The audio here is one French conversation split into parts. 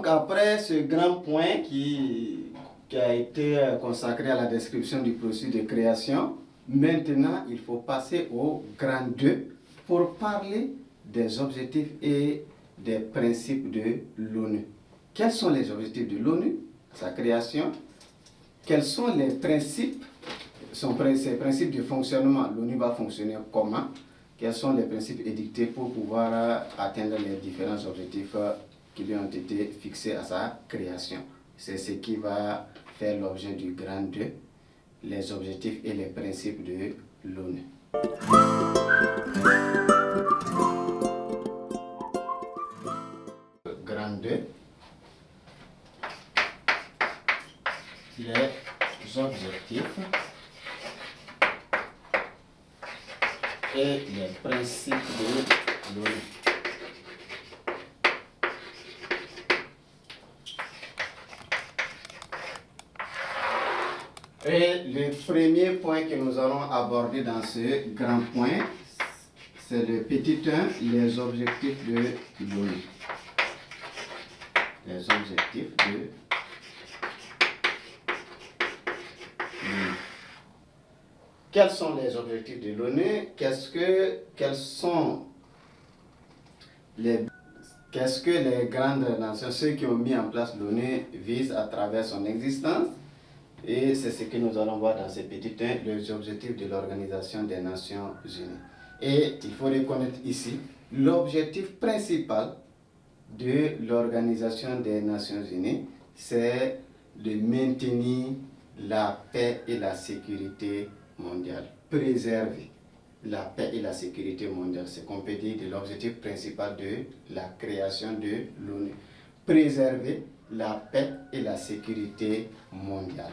Donc après ce grand point qui a été consacré à la description du processus de création, maintenant il faut passer au grand 2 pour parler des objectifs et des principes de l'ONU. Quels sont les objectifs de l'ONU, sa création? Quels sont les principes, ces principes de fonctionnement? L'ONU va fonctionner comment? Quels sont les principes édictés pour pouvoir atteindre les différents objectifs qui lui ont été fixés à sa création? C'est ce qui va faire l'objet du grand 2, les objectifs et les principes de l'ONU. Grand 2, les objectifs et les principes de l'ONU. Et le premier point que nous allons aborder dans ce grand point, c'est le petit 1, les objectifs de l'ONU. Les objectifs de l'ONU. Quels sont les objectifs de l'ONU? Qu'est-ce que les grandes nations, ceux qui ont mis en place l'ONU, visent à travers son existence? Et c'est ce que nous allons voir dans ces petits 1, les objectifs de l'Organisation des Nations Unies. Et il faut reconnaître ici, l'objectif principal de l'Organisation des Nations Unies, c'est de maintenir la paix et la sécurité mondiale. Préserver la paix et la sécurité mondiale, c'est qu'on peut dire de l'objectif principal de la création de l'ONU. Préserver la paix et la sécurité mondiale.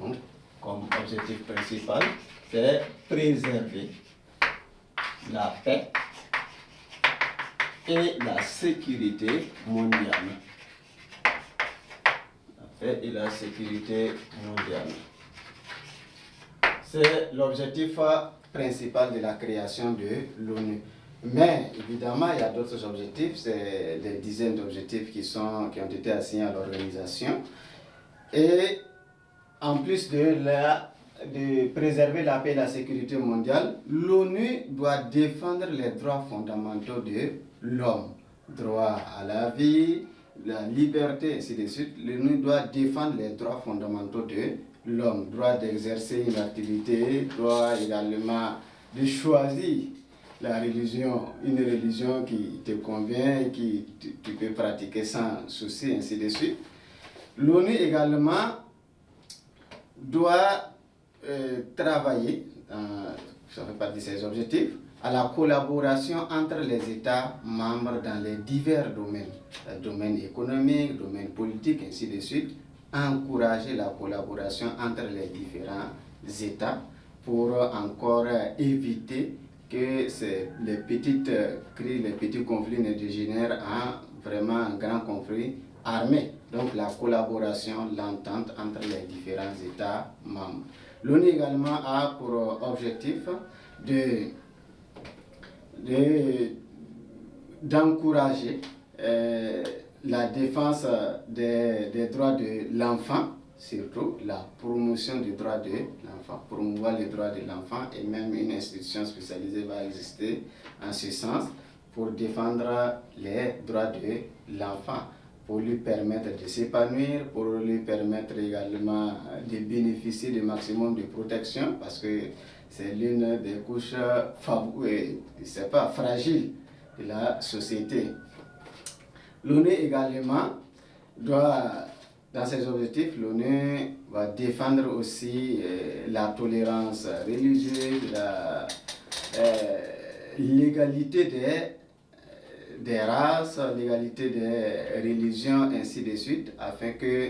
Donc, comme objectif principal, c'est préserver la paix et la sécurité mondiale. La paix et la sécurité mondiale. C'est l'objectif principal de la création de l'ONU. Mais évidemment, il y a d'autres objectifs, c'est des dizaines d'objectifs qui ont été assignés à l'organisation. Et en plus de préserver la paix et la sécurité mondiale, l'ONU doit défendre les droits fondamentaux de l'homme. Droit à la vie, la liberté, ainsi de suite. L'ONU doit défendre les droits fondamentaux de l'homme. Droit d'exercer une activité, droit également de choisir la religion, une religion qui te convient et qui tu peux pratiquer sans souci, ainsi de suite. L'ONU également doit travailler, ça fait partie de ses objectifs, à la collaboration entre les États membres dans les divers domaines, domaine économique, domaine politique, ainsi de suite, encourager la collaboration entre les différents États pour encore éviter que les petites crises, les petits conflits ne dégénèrent en vraiment un grand conflit armé. Donc la collaboration, l'entente entre les différents États membres. L'ONU également a pour objectif d'encourager la défense des droits de l'enfant, surtout la promotion des droits de l'enfant, promouvoir les droits de l'enfant, et même une institution spécialisée va exister en ce sens pour défendre les droits de l'enfant, pour lui permettre de s'épanouir, pour lui permettre également de bénéficier du maximum de protection, parce que c'est l'une des couches fragiles de la société. L'ONU également doit, dans ses objectifs, l'ONU va défendre aussi la tolérance religieuse, l'égalité des races, l'égalité des religions, ainsi de suite, afin que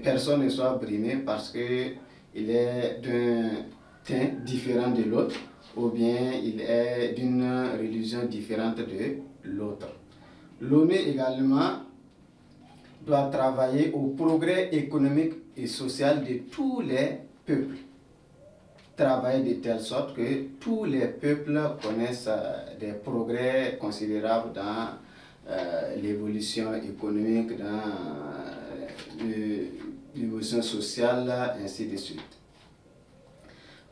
personne ne soit brimé parce qu'il est d'un teint différent de l'autre, ou bien il est d'une religion différente de l'autre. L'ONU également doit travailler au progrès économique et social de tous les peuples. Travailler de telle sorte que tous les peuples connaissent des progrès considérables dans l'évolution économique, dans l'évolution sociale, ainsi de suite.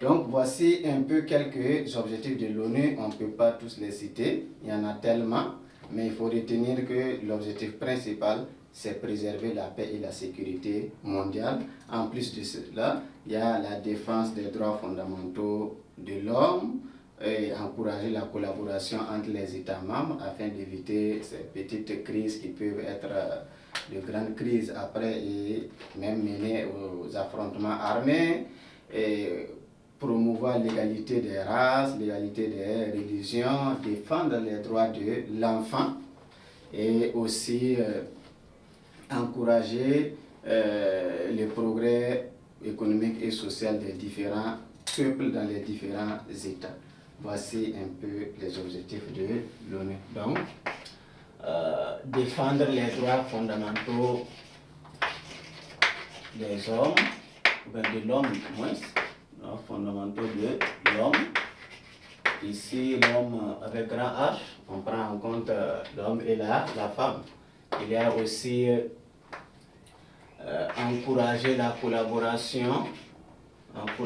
Donc voici un peu quelques objectifs de l'ONU, on ne peut pas tous les citer, il y en a tellement, mais il faut retenir que l'objectif principal, c'est préserver la paix et la sécurité mondiale. En plus de cela, il y a la défense des droits fondamentaux de l'homme et encourager la collaboration entre les États membres afin d'éviter ces petites crises qui peuvent être de grandes crises après et même mener aux affrontements armés. Et promouvoir l'égalité des races, l'égalité des religions, défendre les droits de l'enfant et aussi encourager le progrès économique et social des différents peuples dans les différents États. Voici un peu les objectifs de l'ONU. Donc, défendre les droits fondamentaux des hommes, de l'homme moins, fondamentaux de l'homme. Ici, l'homme avec grand H, on prend en compte l'homme et la femme. Il y a aussi encourager la collaboration entre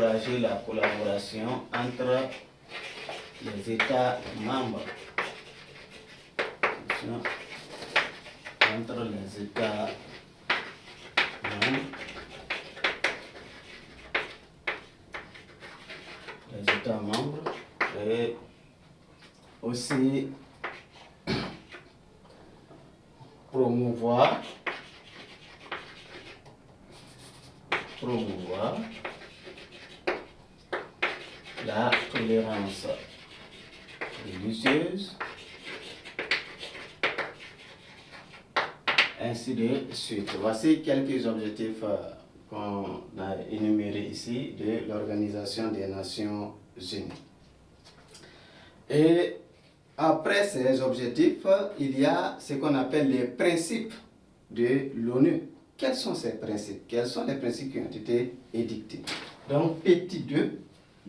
les États membres. Entre les États membres. Les États membres et aussi promouvoir la tolérance religieuse, ainsi de suite. Voici quelques objectifs qu'on a énumérés ici de l'Organisation des Nations Unies. Et après ces objectifs, il y a ce qu'on appelle les principes de l'ONU. Quels sont ces principes? Quels sont les principes qui ont été édictés? Donc, petit 2,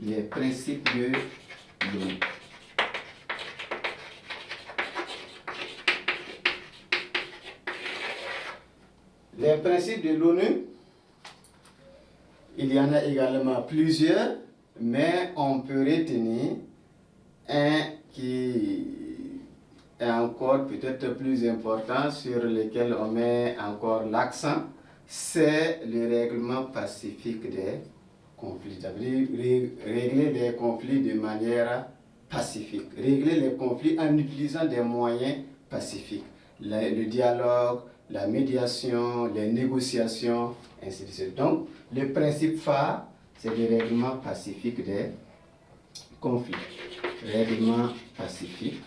les principes de l'ONU. Les principes de l'ONU, il y en a également plusieurs, mais on peut retenir un qui est encore peut-être plus important, sur lequel on met encore l'accent, c'est le règlement pacifique des conflits. Régler les conflits de manière pacifique. Régler les conflits en utilisant des moyens pacifiques. Le dialogue, la médiation, les négociations, ainsi de suite. Donc, le principe phare, c'est le règlement pacifique des conflits. Règlement pacifique